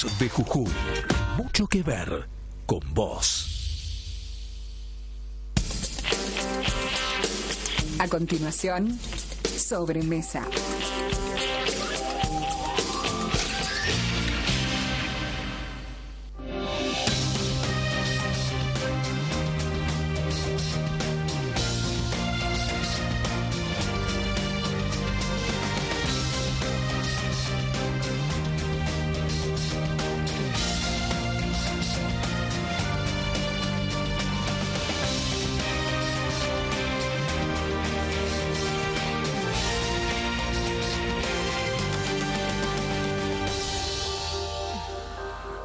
Voz de Jujuy. Mucho que ver con vos. A continuación, Sobremesa.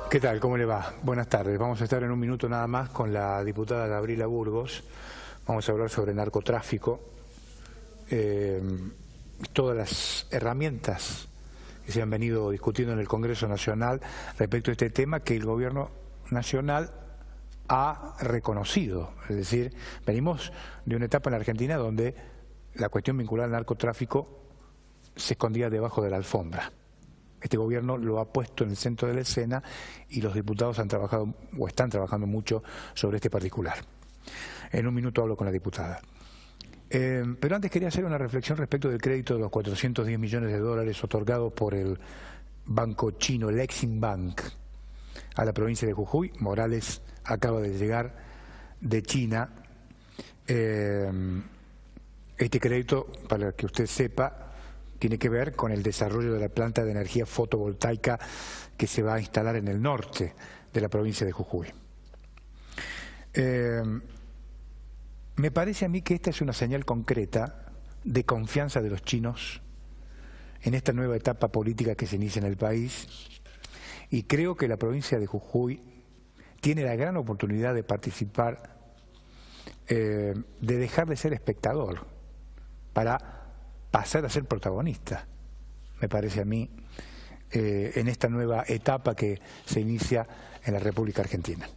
¿Qué tal? ¿Cómo le va? Buenas tardes. Vamos a estar en un minuto nada más con la diputada Gabriela Burgos. Vamos a hablar sobre narcotráfico, todas las herramientas que se han venido discutiendo en el Congreso Nacional respecto a este tema que el Gobierno Nacional ha reconocido. Es decir, venimos de una etapa en la Argentina donde la cuestión vinculada al narcotráfico se escondía debajo de la alfombra. Este gobierno lo ha puesto en el centro de la escena y los diputados han trabajado o están trabajando mucho sobre este particular. En un minuto hablo con la diputada. Pero antes quería hacer una reflexión respecto del crédito de los 410 millones de dólares otorgados por el banco chino, el Exim Bank, a la provincia de Jujuy. Morales acaba de llegar de China. Este crédito, para que usted sepa, tiene que ver con el desarrollo de la planta de energía fotovoltaica que se va a instalar en el norte de la provincia de Jujuy. Me parece a mí que esta es una señal concreta de confianza de los chinos en esta nueva etapa política que se inicia en el país, y creo que la provincia de Jujuy tiene la gran oportunidad de participar, de dejar de ser espectador para pasar a ser protagonista, me parece a mí, en esta nueva etapa que se inicia en la República Argentina.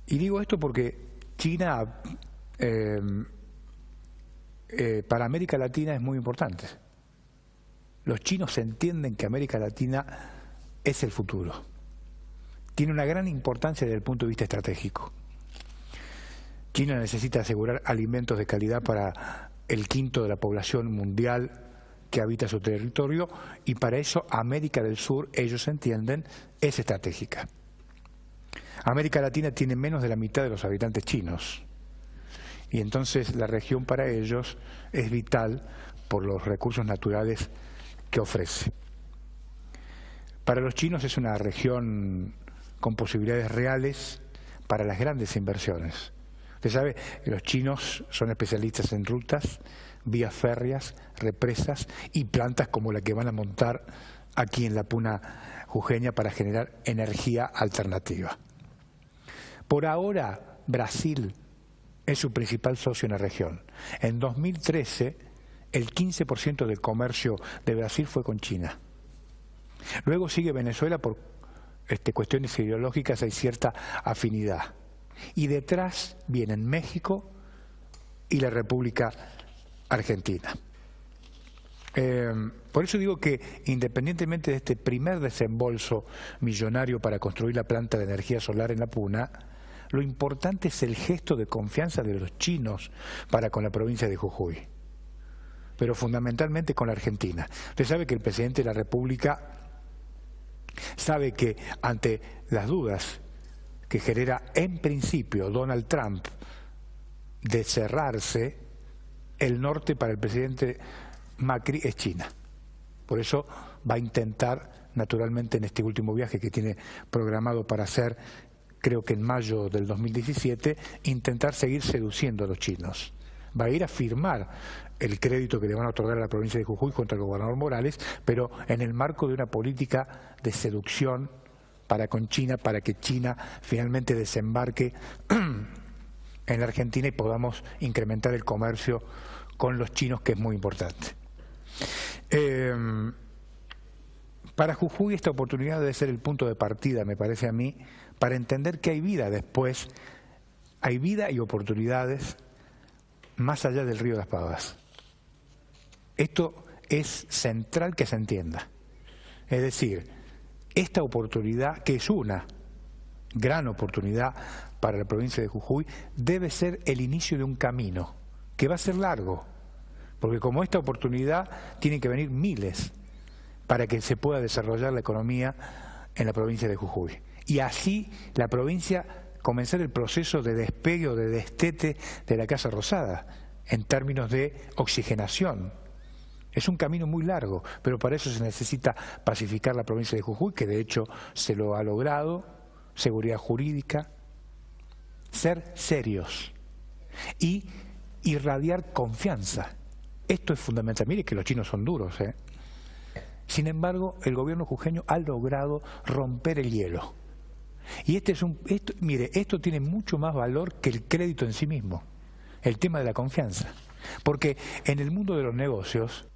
Y digo esto porque China para América Latina es muy importante. Los chinos entienden que América Latina es el futuro. Tiene una gran importancia desde el punto de vista estratégico. China necesita asegurar alimentos de calidad para el quinto de la población mundial que habita su territorio, y para eso América del Sur, ellos entienden, es estratégica. América Latina tiene menos de la mitad de los habitantes chinos, y entonces la región para ellos es vital por los recursos naturales que ofrece. Para los chinos es una región con posibilidades reales para las grandes inversiones. Usted sabe que los chinos son especialistas en rutas, vías férreas, represas y plantas como la que van a montar aquí en la Puna jujeña para generar energía alternativa. Por ahora, Brasil es su principal socio en la región. En 2013, el 15% del comercio de Brasil fue con China. Luego sigue Venezuela por cuestiones ideológicas, hay cierta afinidad. Y detrás vienen México y la República Argentina. Por eso digo que independientemente de este primer desembolso millonario para construir la planta de energía solar en la Puna, lo importante es el gesto de confianza de los chinos para con la provincia de Jujuy, pero fundamentalmente con la Argentina. Usted sabe que el presidente de la República sabe que ante las dudas que genera en principio Donald Trump de cerrarse, el norte para el presidente Macri es China. Por eso va a intentar, naturalmente, en este último viaje que tiene programado para hacer, creo que en mayo del 2017, intentar seguir seduciendo a los chinos. Va a ir a firmar el crédito que le van a otorgar a la provincia de Jujuy contra el gobernador Morales, pero en el marco de una política de seducción para con China, para que China finalmente desembarque en la Argentina y podamos incrementar el comercio con los chinos, que es muy importante. Para Jujuy esta oportunidad debe ser el punto de partida, me parece a mí, para entender que hay vida después, hay vida y oportunidades más allá del río Las Pavas. Esto es central que se entienda. Es decir, esta oportunidad, que es una gran oportunidad para la provincia de Jujuy, debe ser el inicio de un camino, que va a ser largo, porque como esta oportunidad tienen que venir miles para que se pueda desarrollar la economía en la provincia de Jujuy. Y así la provincia comenzar el proceso de despegue o de destete de la Casa Rosada, en términos de oxigenación. Es un camino muy largo, pero para eso se necesita pacificar la provincia de Jujuy, que de hecho se lo ha logrado, seguridad jurídica, ser serios y irradiar confianza. Esto es fundamental. Mire que los chinos son duros, ¿eh? Sin embargo, el gobierno jujeño ha logrado romper el hielo. Y mire, esto tiene mucho más valor que el crédito en sí mismo, el tema de la confianza. Porque en el mundo de los negocios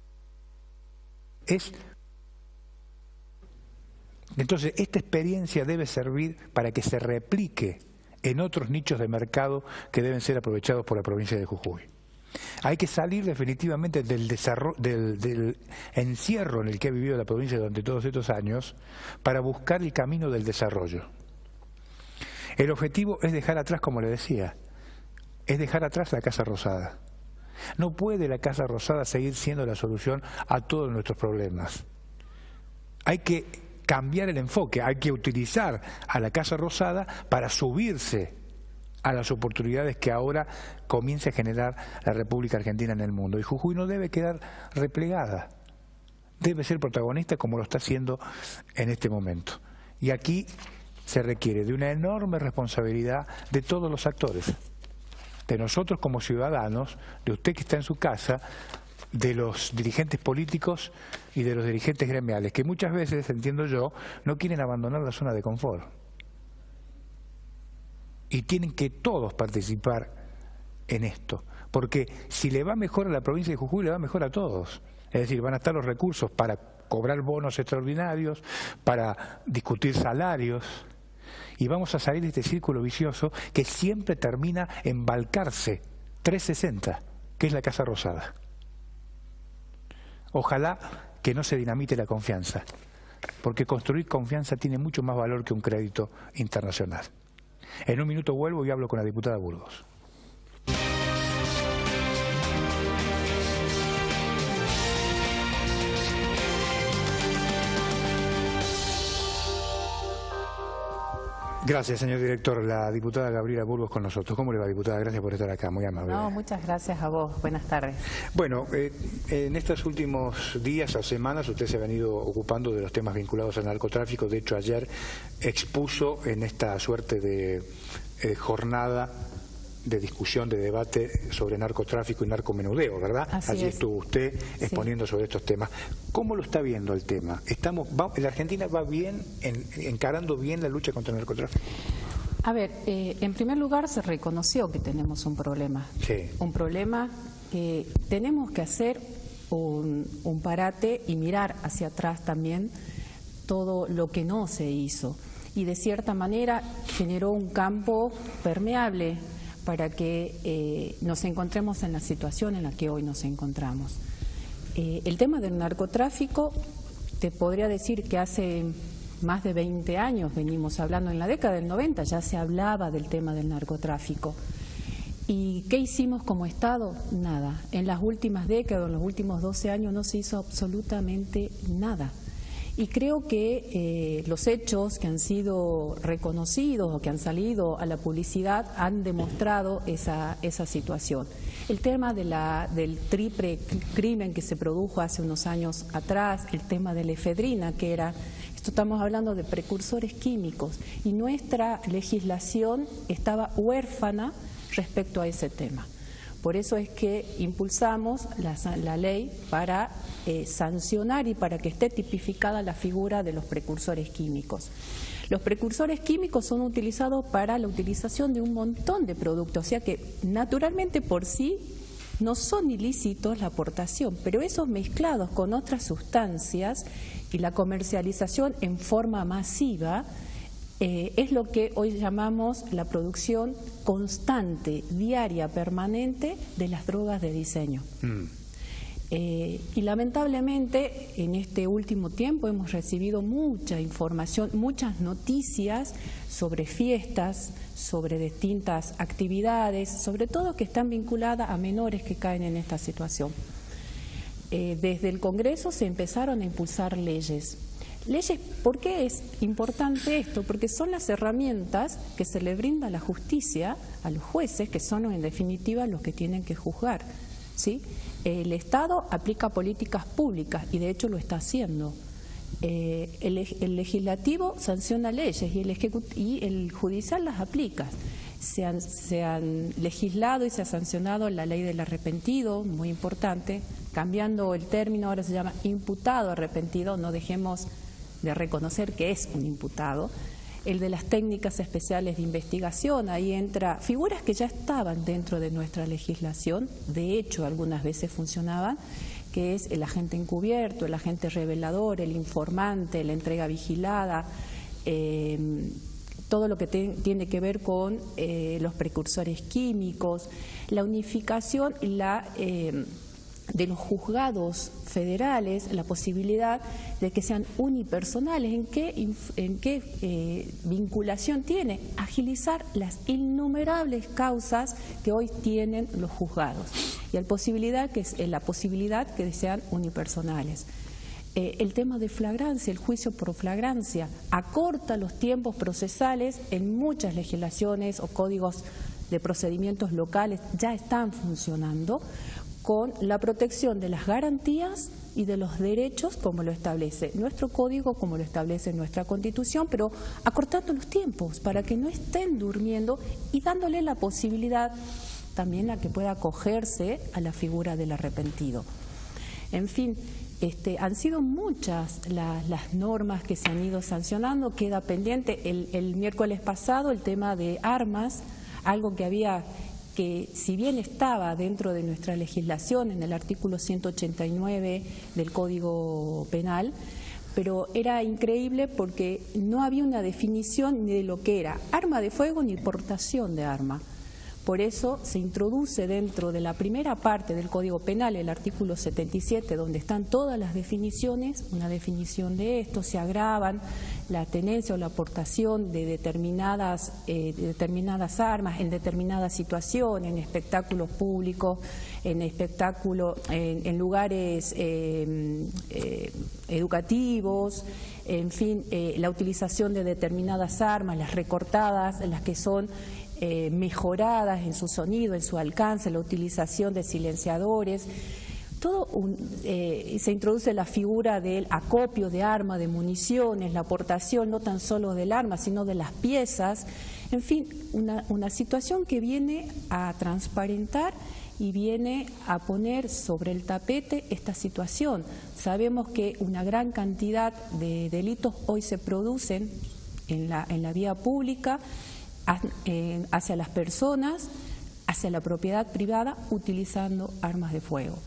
entonces esta experiencia debe servir para que se replique en otros nichos de mercado que deben ser aprovechados por la provincia de Jujuy. Hay que salir definitivamente del encierro en el que ha vivido la provincia durante todos estos años para buscar el camino del desarrollo. El objetivo es dejar atrás, como le decía, es dejar atrás la Casa Rosada. No puede la Casa Rosada seguir siendo la solución a todos nuestros problemas. Hay que cambiar el enfoque, hay que utilizar a la Casa Rosada para subirse a las oportunidades que ahora comienza a generar la República Argentina en el mundo. Y Jujuy no debe quedar replegada, debe ser protagonista como lo está haciendo en este momento. Y aquí se requiere de una enorme responsabilidad de todos los actores, de nosotros como ciudadanos, de usted que está en su casa, de los dirigentes políticos y de los dirigentes gremiales, que muchas veces, entiendo yo, no quieren abandonar la zona de confort. Y tienen que todos participar en esto, porque si le va mejor a la provincia de Jujuy, le va mejor a todos. Es decir, van a estar los recursos para cobrar bonos extraordinarios, para discutir salarios, y vamos a salir de este círculo vicioso que siempre termina en Balcarce 360, que es la Casa Rosada. Ojalá que no se dinamite la confianza, porque construir confianza tiene mucho más valor que un crédito internacional. En un minuto vuelvo y hablo con la diputada Burgos. Gracias, señor director. La diputada Gabriela Burgos con nosotros. ¿Cómo le va, diputada? Gracias por estar acá, muy amable. No, muchas gracias a vos. Buenas tardes. Bueno, en estos últimos días o semanas usted se ha venido ocupando de los temas vinculados al narcotráfico. De hecho, ayer expuso en esta suerte de jornada de discusión, de debate sobre narcotráfico y narcomenudeo, ¿verdad? Allí estuvo usted exponiendo sobre estos temas. ¿Cómo lo está viendo el tema? ¿La Argentina va bien, encarando bien la lucha contra el narcotráfico? A ver, en primer lugar se reconoció que tenemos un problema. Sí. Un problema que tenemos que hacer un parate y mirar hacia atrás también todo lo que no se hizo. Y de cierta manera generó un campo permeable para que nos encontremos en la situación en la que hoy nos encontramos. El tema del narcotráfico, te podría decir que hace más de 20 años venimos hablando, en la década del 90 ya se hablaba del tema del narcotráfico. ¿Y qué hicimos como Estado? Nada. En las últimas décadas, en los últimos 12 años no se hizo absolutamente nada. Y creo que los hechos que han sido reconocidos o que han salido a la publicidad han demostrado esa situación. El tema del triple crimen que se produjo hace unos años atrás, el tema de la efedrina, que estamos hablando de precursores químicos, y nuestra legislación estaba huérfana respecto a ese tema. Por eso es que impulsamos la ley para sancionar y para que esté tipificada la figura de los precursores químicos. Los precursores químicos son utilizados para la utilización de un montón de productos, o sea que naturalmente por sí no son ilícitos la aportación, pero esos mezclados con otras sustancias y la comercialización en forma masiva es lo que hoy llamamos la producción constante, diaria, permanente de las drogas de diseño. Y lamentablemente en este último tiempo hemos recibido mucha información, muchas noticias sobre fiestas, sobre distintas actividades, sobre todo que están vinculadas a menores que caen en esta situación. Desde el Congreso se empezaron a impulsar leyes. Leyes, ¿por qué es importante esto? Porque son las herramientas que se le brinda a la justicia, a los jueces, que son en definitiva los que tienen que juzgar, ¿sí? El Estado aplica políticas públicas y de hecho lo está haciendo. El legislativo sanciona leyes y el judicial las aplica. Se han legislado y se ha sancionado la ley del arrepentido, muy importante, cambiando el término, ahora se llama imputado arrepentido, no dejemos de reconocer que es un imputado. El de las técnicas especiales de investigación, ahí entra figuras que ya estaban dentro de nuestra legislación, de hecho algunas veces funcionaban, que es el agente encubierto, el agente revelador, el informante, la entrega vigilada, todo lo que tiene que ver con los precursores químicos, la unificación de los juzgados federales, la posibilidad de que sean unipersonales. ¿En qué vinculación tiene? Agilizar las innumerables causas que hoy tienen los juzgados y la posibilidad que sean unipersonales. El tema de flagrancia, el juicio por flagrancia, acorta los tiempos procesales en muchas legislaciones o códigos de procedimientos locales, ya están funcionando, con la protección de las garantías y de los derechos como lo establece nuestro código, como lo establece nuestra Constitución, pero acortando los tiempos para que no estén durmiendo y dándole la posibilidad también a que pueda acogerse a la figura del arrepentido. En fin, han sido muchas las normas que se han ido sancionando. Queda pendiente el miércoles pasado el tema de armas, algo que si bien estaba dentro de nuestra legislación en el artículo 189 del Código Penal, pero era increíble porque no había una definición ni de lo que era arma de fuego ni portación de arma. Por eso se introduce dentro de la primera parte del Código Penal, el artículo 77, donde están todas las definiciones, una definición de esto, se agravan la tenencia o la aportación de determinadas armas en determinadas situaciones, en espectáculos públicos, en lugares educativos, en fin, la utilización de determinadas armas, las recortadas, las que son mejoradas en su sonido, en su alcance, la utilización de silenciadores. Se introduce la figura del acopio de armas, de municiones, la aportación no tan solo del arma, sino de las piezas. En fin, una situación que viene a transparentar y viene a poner sobre el tapete esta situación. Sabemos que una gran cantidad de delitos hoy se producen en la vía pública, hacia las personas, hacia la propiedad privada, utilizando armas de fuego.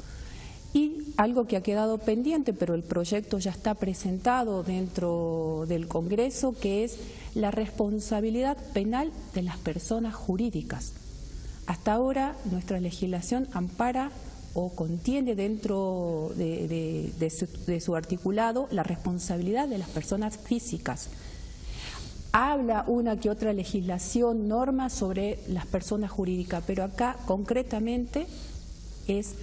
Y algo que ha quedado pendiente, pero el proyecto ya está presentado dentro del Congreso, que es la responsabilidad penal de las personas jurídicas. Hasta ahora nuestra legislación ampara o contiene dentro de su articulado la responsabilidad de las personas físicas. Habla una que otra legislación, norma sobre las personas jurídicas, pero acá concretamente es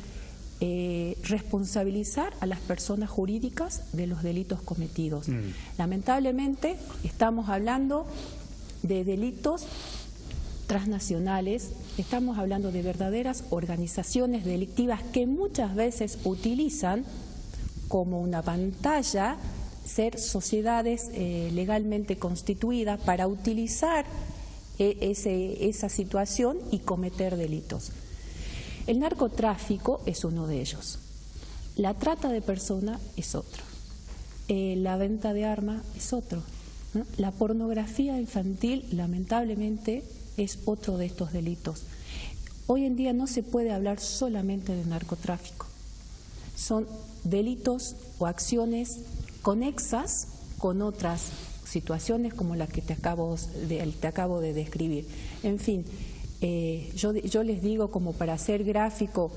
responsabilizar a las personas jurídicas de los delitos cometidos. Lamentablemente estamos hablando de delitos transnacionales, estamos hablando de verdaderas organizaciones delictivas que muchas veces utilizan como una pantalla ser sociedades legalmente constituidas para utilizar esa situación y cometer delitos. El narcotráfico es uno de ellos. La trata de personas es otro. La venta de armas es otro, ¿no? La pornografía infantil, lamentablemente, es otro de estos delitos. Hoy en día no se puede hablar solamente de narcotráfico. Son delitos o acciones conexas con otras situaciones como las que te acabo de describir. En fin, yo les digo, como para ser gráfico,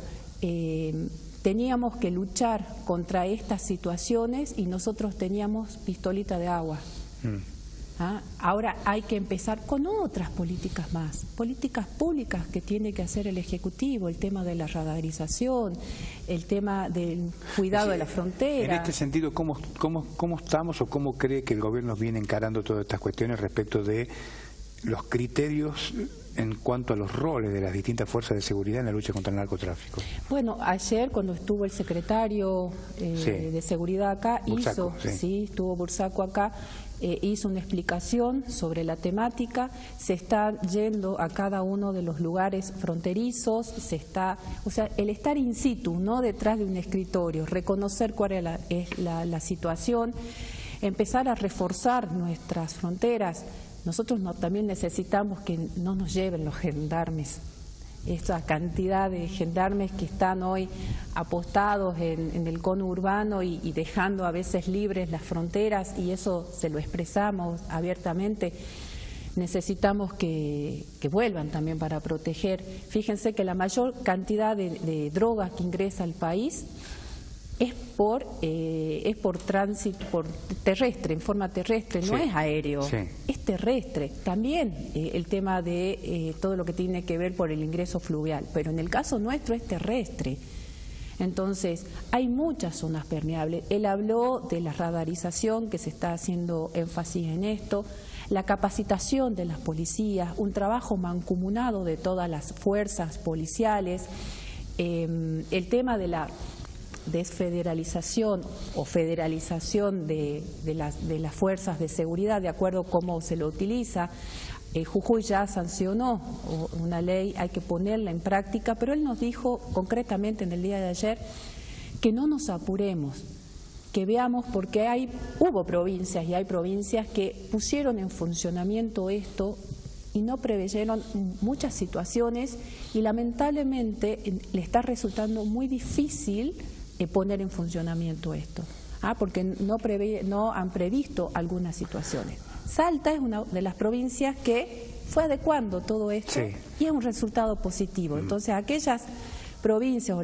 teníamos que luchar contra estas situaciones y nosotros teníamos pistolita de agua. Ahora hay que empezar con otras políticas más, políticas públicas que tiene que hacer el Ejecutivo, el tema de la radarización, el tema del cuidado de la frontera. En este sentido, ¿cómo estamos o cómo cree que el gobierno viene encarando todas estas cuestiones respecto de los criterios en cuanto a los roles de las distintas fuerzas de seguridad en la lucha contra el narcotráfico? Bueno, ayer cuando estuvo el secretario de Seguridad acá, Bursaco, estuvo Bursaco acá, hizo una explicación sobre la temática, se está yendo a cada uno de los lugares fronterizos, o sea, el estar in situ, no detrás de un escritorio, reconocer cuál es la situación, empezar a reforzar nuestras fronteras. Nosotros también necesitamos que no nos lleven los gendarmes, esa cantidad de gendarmes que están hoy apostados en el cono urbano y dejando a veces libres las fronteras, y eso se lo expresamos abiertamente. Necesitamos que vuelvan también para proteger. Fíjense que la mayor cantidad de drogas que ingresa al país es por tránsito, por terrestre, en forma terrestre, no es aéreo, es terrestre. También el tema de todo lo que tiene que ver por el ingreso fluvial, pero en el caso nuestro es terrestre. Entonces, hay muchas zonas permeables. Él habló de la radarización, que se está haciendo énfasis en esto, la capacitación de las policías, un trabajo mancomunado de todas las fuerzas policiales, el tema de la desfederalización o federalización de las fuerzas de seguridad, de acuerdo a cómo se lo utiliza. Jujuy ya sancionó una ley, hay que ponerla en práctica, pero él nos dijo concretamente en el día de ayer que no nos apuremos, que veamos, porque hubo provincias y hay provincias que pusieron en funcionamiento esto y no preveyeron muchas situaciones, y lamentablemente le está resultando muy difícil poner en funcionamiento esto, porque no han previsto algunas situaciones. Salta es una de las provincias que fue adecuando todo esto y es un resultado positivo. Entonces, aquellas provincias o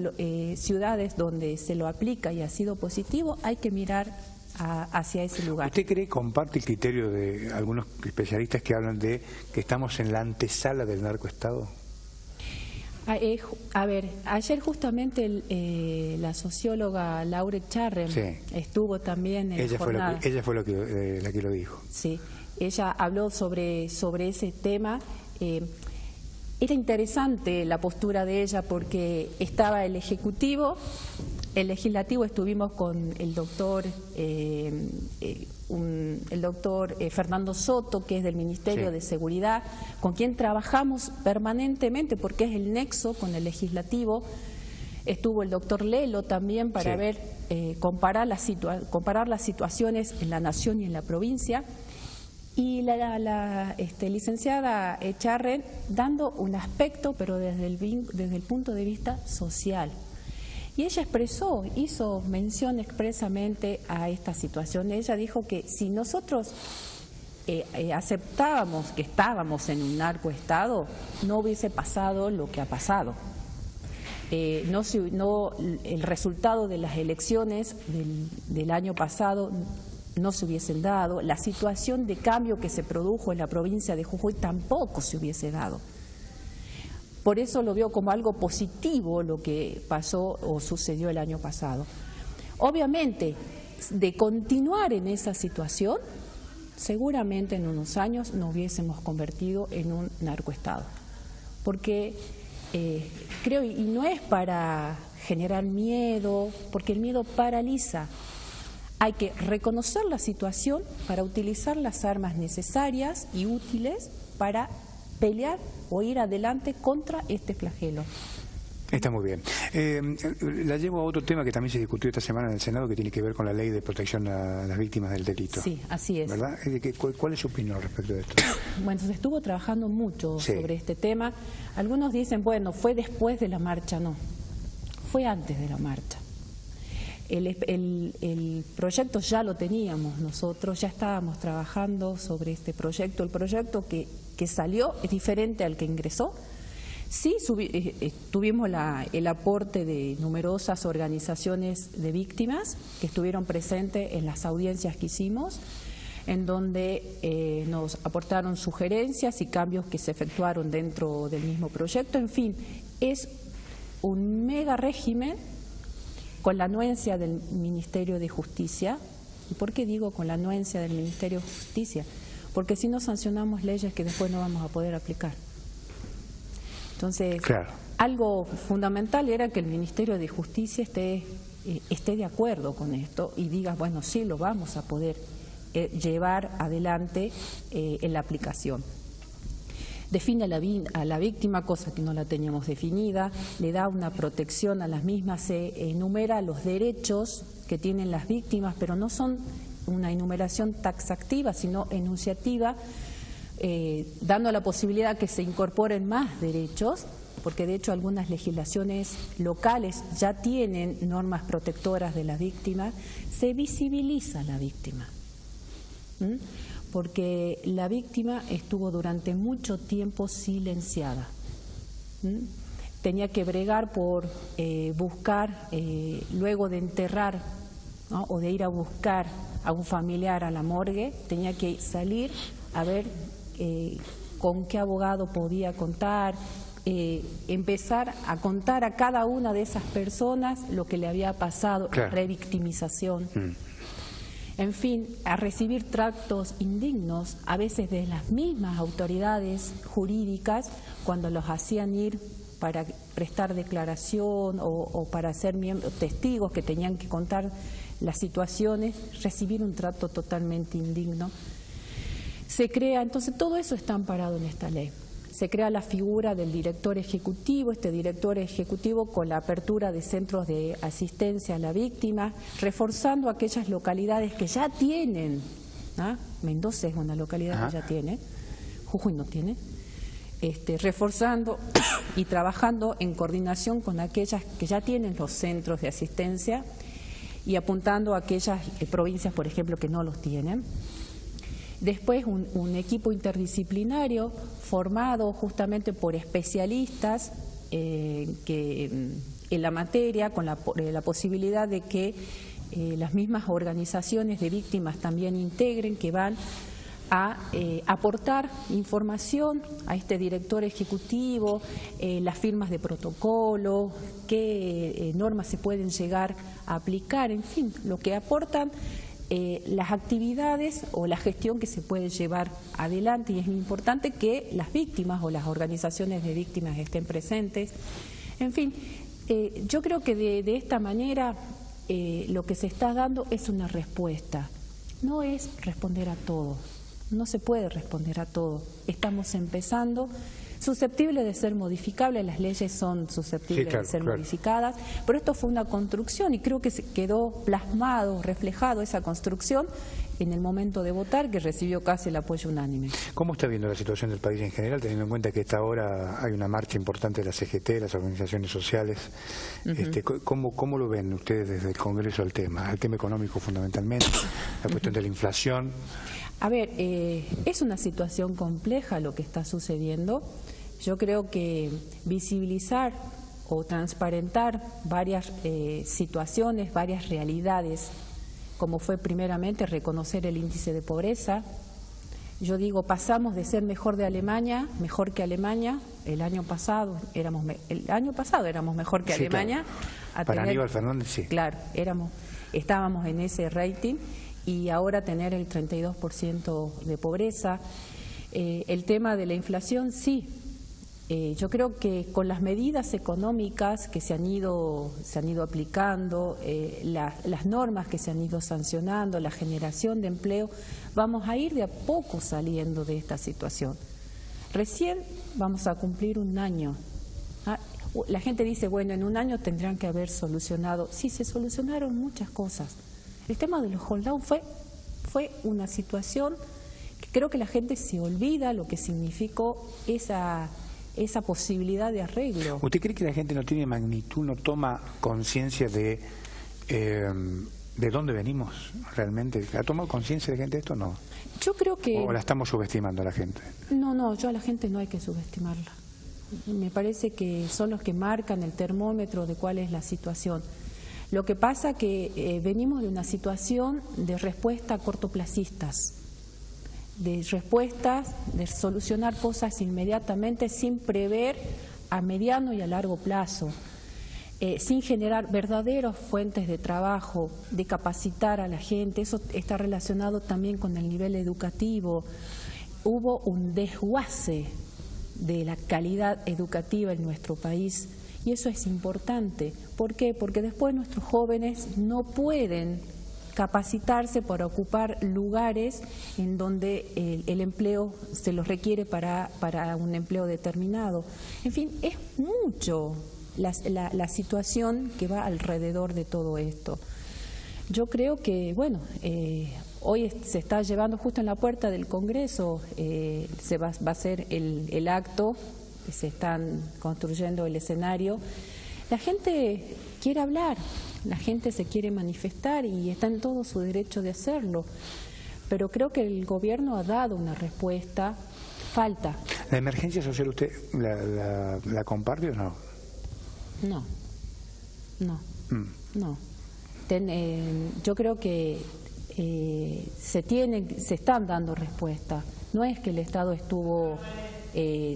ciudades donde se lo aplica y ha sido positivo, hay que mirar hacia ese lugar. ¿Usted cree, comparte el criterio de algunos especialistas que hablan de que estamos en la antesala del narcoestado? A ver, ayer justamente la socióloga Laura Charren estuvo también en la jornada. Ella fue la que lo dijo. Sí, ella habló sobre ese tema. Era interesante la postura de ella porque estaba el Ejecutivo, el Legislativo, estuvimos con el doctor Fernando Soto, que es del Ministerio de Seguridad, con quien trabajamos permanentemente porque es el nexo con el Legislativo. Estuvo el doctor Lelo también para ver, comparar las situaciones en la nación y en la provincia. Y la licenciada Charren dando un aspecto, pero desde el punto de vista social. Y ella hizo mención expresamente a esta situación. Ella dijo que si nosotros aceptábamos que estábamos en un narcoestado, no hubiese pasado lo que ha pasado. El resultado de las elecciones del año pasado no se hubiesen dado, la situación de cambio que se produjo en la provincia de Jujuy tampoco se hubiese dado. Por eso lo veo como algo positivo lo que pasó o sucedió el año pasado. Obviamente, de continuar en esa situación, seguramente en unos años nos hubiésemos convertido en un narcoestado. Porque creo, y no es para generar miedo, porque el miedo paraliza. Hay que reconocer la situación para utilizar las armas necesarias y útiles para pelear o ir adelante contra este flagelo. Está muy bien. La llevo a otro tema que también se discutió esta semana en el Senado, que tiene que ver con la ley de protección a las víctimas del delito. Sí, así es. ¿Verdad? ¿Cuál es su opinión respecto de esto? Bueno, se estuvo trabajando mucho sobre este tema. Algunos dicen, bueno, fue después de la marcha. No, fue antes de la marcha. El proyecto ya lo teníamos nosotros, ya estábamos trabajando sobre este proyecto. El proyecto que salió es diferente al que ingresó, Sí, tuvimos el aporte de numerosas organizaciones de víctimas que estuvieron presentes en las audiencias que hicimos, en donde nos aportaron sugerencias y cambios que se efectuaron dentro del mismo proyecto. En fin, es un mega régimen con la anuencia del Ministerio de Justicia. ¿Y por qué digo con la anuencia del Ministerio de Justicia? Porque si no sancionamos leyes que después no vamos a poder aplicar. Entonces, claro, algo fundamental era que el Ministerio de Justicia esté de acuerdo con esto y diga, bueno, sí, lo vamos a poder llevar adelante en la aplicación. Define a la víctima, cosa que no la teníamos definida, le da una protección a las mismas, se enumera los derechos que tienen las víctimas, pero no son una enumeración taxativa, sino enunciativa, dando la posibilidad que se incorporen más derechos, porque de hecho algunas legislaciones locales ya tienen normas protectoras de las víctimas. Se visibiliza a la víctima, porque la víctima estuvo durante mucho tiempo silenciada. Tenía que bregar por buscar, luego de enterrar, ¿no?, o de ir a buscar a un familiar a la morgue, tenía que salir a ver con qué abogado podía contar, empezar a contar a cada una de esas personas lo que le había pasado, claro, revictimización. En fin, a recibir tratos indignos, a veces de las mismas autoridades jurídicas, cuando los hacían ir para prestar declaración o para ser testigos que tenían que contar las situaciones, recibir un trato totalmente indigno. Se crea, entonces todo eso está amparado en esta ley. Se crea la figura del director ejecutivo, este director ejecutivo con la apertura de centros de asistencia a la víctima, reforzando aquellas localidades que ya tienen, Mendoza es una localidad que ya tiene, Jujuy no tiene, reforzando y trabajando en coordinación con aquellas que ya tienen los centros de asistencia y apuntando a aquellas provincias, por ejemplo, que no los tienen. Después un equipo interdisciplinario formado justamente por especialistas que en la materia, con la posibilidad de que las mismas organizaciones de víctimas también integren, que van a aportar información a este director ejecutivo, las firmas de protocolo, qué normas se pueden llegar a aplicar, en fin, lo que aportan las actividades o la gestión que se puede llevar adelante, y es muy importante que las víctimas o las organizaciones de víctimas estén presentes. En fin, yo creo que de esta manera lo que se está dando es una respuesta, no es responder a todo, no se puede responder a todo, estamos empezando. Susceptible de ser modificable, las leyes son susceptibles de ser modificadas, pero esto fue una construcción y creo que se quedó plasmado, reflejado esa construcción en el momento de votar, que recibió casi el apoyo unánime. ¿Cómo está viendo la situación del país en general, teniendo en cuenta que a esta hora hay una marcha importante de la CGT, las organizaciones sociales? ¿Cómo lo ven ustedes desde el Congreso al tema económico fundamentalmente, la cuestión de la inflación? A ver, es una situación compleja lo que está sucediendo. Yo creo que visibilizar o transparentar varias situaciones, varias realidades, como fue primeramente reconocer el índice de pobreza. Yo digo, pasamos de ser mejor que Alemania, el año pasado éramos mejor que Alemania. Claro. Para Aníbal Fernández, sí. Claro, estábamos en ese rating. Y ahora tener el 32% de pobreza. El tema de la inflación, sí. Yo creo que con las medidas económicas que se han ido aplicando, las normas que se han ido sancionando, la generación de empleo, vamos a ir de a poco saliendo de esta situación. Recién vamos a cumplir un año. La gente dice, bueno, en un año tendrán que haber solucionado. Sí, se solucionaron muchas cosas. El tema de los hold-down fue una situación que creo que la gente se olvida lo que significó esa posibilidad de arreglo. ¿Usted cree que la gente no tiene magnitud, no toma conciencia de dónde venimos realmente? ¿Ha tomado conciencia la gente de esto o no? Yo creo que... ¿O la estamos subestimando a la gente? No, yo a la gente no hay que subestimarla. Me parece que son los que marcan el termómetro de cuál es la situación. Lo que pasa que venimos de una situación de respuesta cortoplacistas, de respuestas, de solucionar cosas inmediatamente sin prever a mediano y a largo plazo, sin generar verdaderas fuentes de trabajo, de capacitar a la gente. Eso está relacionado también con el nivel educativo. Hubo un desguace de la calidad educativa en nuestro país y eso es importante. ¿Por qué? Porque después nuestros jóvenes no pueden capacitarse para ocupar lugares en donde el empleo se los requiere para un empleo determinado. En fin, es mucho la situación que va alrededor de todo esto. Yo creo que, bueno, hoy se está llevando justo en la puerta del Congreso, va a ser el acto, se están construyendo el escenario. La gente quiere hablar, la gente se quiere manifestar y está en todo su derecho de hacerlo, pero creo que el gobierno ha dado una respuesta, falta. ¿La emergencia social usted la comparte o no? No. Yo creo que se están dando respuestas. No es que el Estado estuvo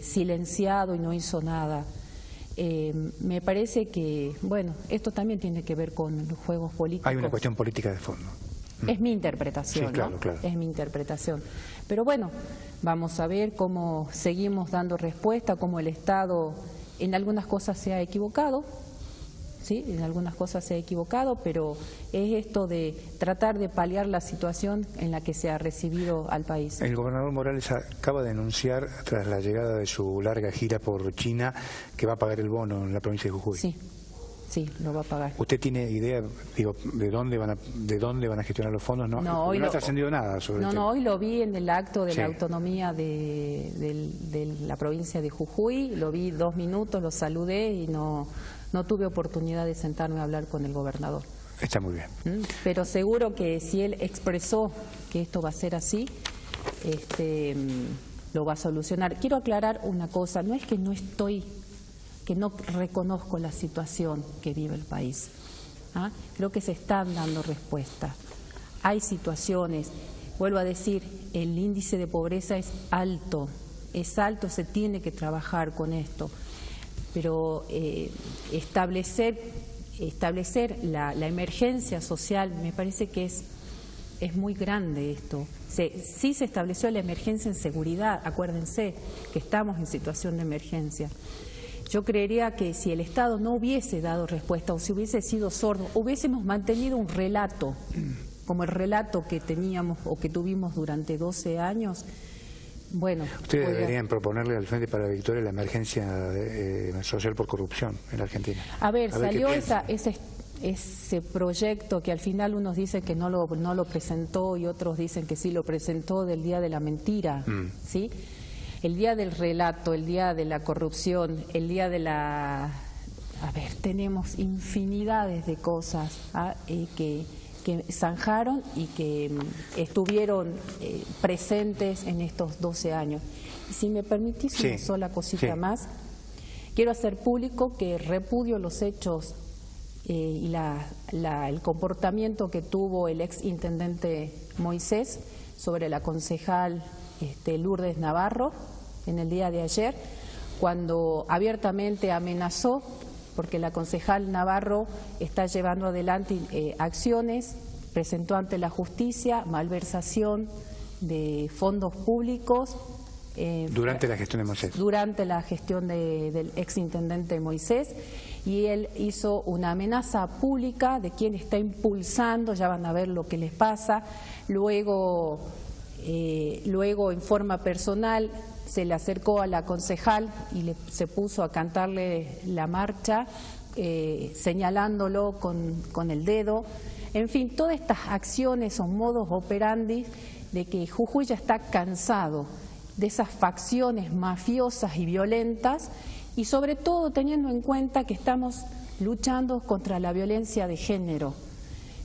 silenciado y no hizo nada. Me parece que, bueno, esto también tiene que ver con los juegos políticos. Hay una cuestión política de fondo. Es mi interpretación, sí, claro, ¿no? Claro. Es mi interpretación. Pero bueno, vamos a ver cómo seguimos dando respuesta, cómo el Estado en algunas cosas se ha equivocado. Sí, en algunas cosas se ha equivocado, pero es esto de tratar de paliar la situación en la que se ha recibido al país. El gobernador Morales acaba de anunciar, tras la llegada de su larga gira por China, que va a pagar el bono en la provincia de Jujuy. Sí, lo va a pagar. ¿Usted tiene idea, digo, de dónde van a gestionar los fondos? No ha trascendido nada sobre el tema. Hoy lo vi en el acto de la autonomía de la provincia de Jujuy, lo vi 2 minutos, lo saludé y no tuve oportunidad de sentarme a hablar con el gobernador. Está muy bien. Pero seguro que si él expresó que esto va a ser así, lo va a solucionar. Quiero aclarar una cosa, no es que no reconozco la situación que vive el país. Creo que se están dando respuestas. Hay situaciones, vuelvo a decir, el índice de pobreza es alto, se tiene que trabajar con esto. Pero establecer la emergencia social me parece que es muy grande esto. Sí se estableció la emergencia en seguridad, acuérdense que estamos en situación de emergencia. Yo creería que si el Estado no hubiese dado respuesta o si hubiese sido sordo, hubiésemos mantenido un relato, como el relato que teníamos o que tuvimos durante 12 años, bueno, ustedes deberían proponerle al Frente para la Victoria la emergencia social por corrupción en la Argentina. Salió ese proyecto que al final unos dicen que no lo presentó y otros dicen que sí lo presentó, del Día de la Mentira, ¿sí? El día del relato, el día de la corrupción, el día de la... tenemos infinidades de cosas que zanjaron y que estuvieron presentes en estos 12 años. Y si me permitís una sola cosita más, quiero hacer público que repudio los hechos y el comportamiento que tuvo el ex intendente Moisés sobre la concejal Lourdes Navarro en el día de ayer, cuando abiertamente amenazó, porque la concejal Navarro está llevando adelante acciones, presentó ante la justicia malversación de fondos públicos. Durante la gestión de Moisés. Durante la gestión del exintendente Moisés, y él hizo una amenaza pública de quien está impulsando, ya van a ver lo que les pasa. Luego en forma personal se le acercó a la concejal y se puso a cantarle la marcha, señalándolo con el dedo. En fin, todas estas acciones son modos operandi de que Jujuy ya está cansado de esas facciones mafiosas y violentas, y sobre todo teniendo en cuenta que estamos luchando contra la violencia de género.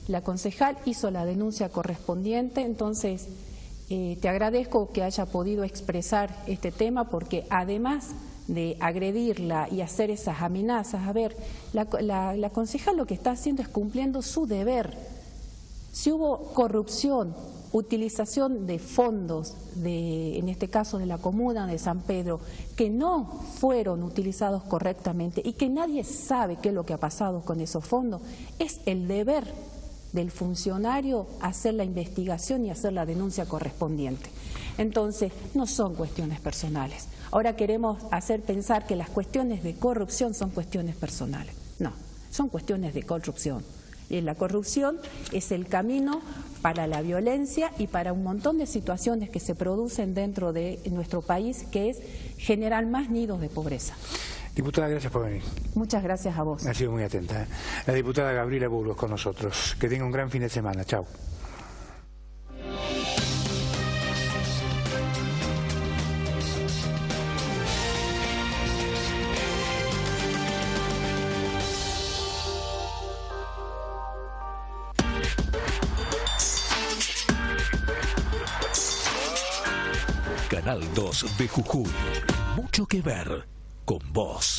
La concejal hizo la denuncia correspondiente, entonces te agradezco que haya podido expresar este tema, porque además de agredirla y hacer esas amenazas, a ver, la concejal lo que está haciendo es cumpliendo su deber. Si hubo corrupción, utilización de fondos, en este caso de la comuna de San Pedro, que no fueron utilizados correctamente y que nadie sabe qué es lo que ha pasado con esos fondos, es el deber del funcionario hacer la investigación y hacer la denuncia correspondiente. Entonces, no son cuestiones personales. Ahora queremos hacer pensar que las cuestiones de corrupción son cuestiones personales. No, son cuestiones de corrupción. Y la corrupción es el camino para la violencia y para un montón de situaciones que se producen dentro de nuestro país, que es generar más nidos de pobreza. Diputada, gracias por venir. Muchas gracias a vos. Ha sido muy atenta. La diputada Gabriela Burgos con nosotros. Que tenga un gran fin de semana. Chao. Canal 2 de Jujuy. Mucho que ver con vos.